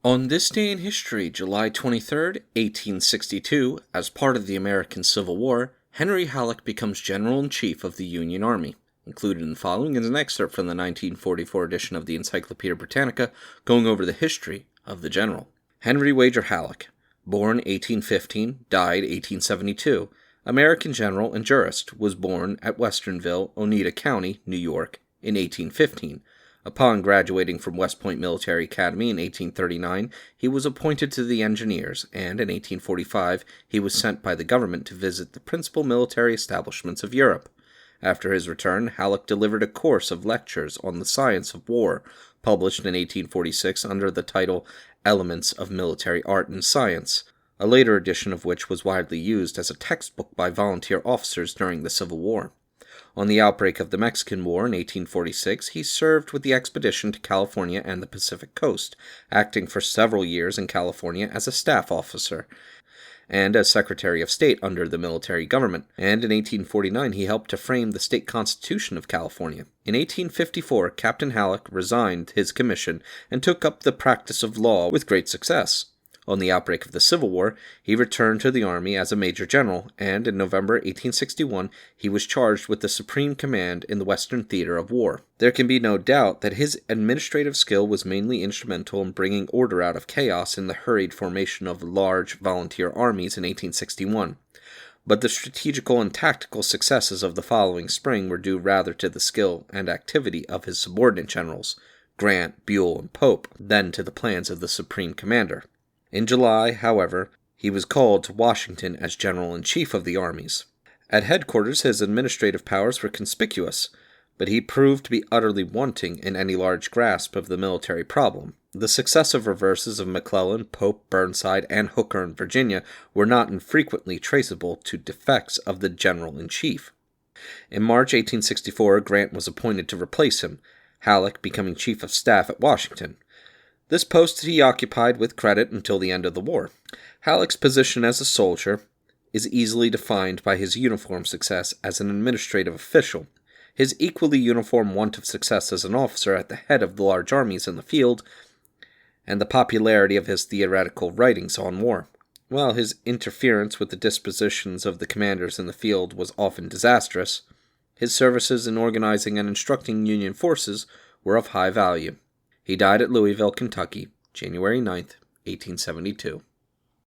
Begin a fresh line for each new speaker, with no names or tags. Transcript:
On this day in history, July 23rd, 1862, as part of the American Civil War, Henry Halleck becomes General-in-Chief of the Union Army. Included in the following is an excerpt from the 1944 edition of the Encyclopedia Britannica, going over the history of the general. Henry Wager Halleck, born 1815, died 1872, American general and jurist, was born at Westernville, Oneida County, New York, in 1815. Upon graduating from West Point Military Academy in 1839, he was appointed to the Engineers, and in 1845 he was sent by the government to visit the principal military establishments of Europe. After his return, Halleck delivered a course of lectures on the science of war, published in 1846 under the title Elements of Military Art and Science, a later edition of which was widely used as a textbook by volunteer officers during the Civil War. On the outbreak of the Mexican War in 1846, he served with the expedition to California and the Pacific Coast, acting for several years in California as a staff officer, and as Secretary of State under the military government, and in 1849 he helped to frame the state constitution of California. In 1854, Captain Halleck resigned his commission and took up the practice of law with great success. On the outbreak of the Civil War, he returned to the Army as a Major General, and in November 1861 he was charged with the supreme command in the Western Theater of War. There can be no doubt that his administrative skill was mainly instrumental in bringing order out of chaos in the hurried formation of large volunteer armies in 1861. But the strategical and tactical successes of the following spring were due rather to the skill and activity of his subordinate generals, Grant, Buell, and Pope, than to the plans of the supreme commander. In July, however, he was called to Washington as General-in-Chief of the armies. At headquarters, his administrative powers were conspicuous, but he proved to be utterly wanting in any large grasp of the military problem. The successive reverses of McClellan, Pope, Burnside, and Hooker in Virginia were not infrequently traceable to defects of the General-in-Chief. In March 1864, Grant was appointed to replace him, Halleck becoming Chief of Staff at Washington. This post he occupied with credit until the end of the war. Halleck's position as a soldier is easily defined by his uniform success as an administrative official, his equally uniform want of success as an officer at the head of the large armies in the field, and the popularity of his theoretical writings on war. While his interference with the dispositions of the commanders in the field was often disastrous, his services in organizing and instructing Union forces were of high value. He died at Louisville, Kentucky, January 9, 1872.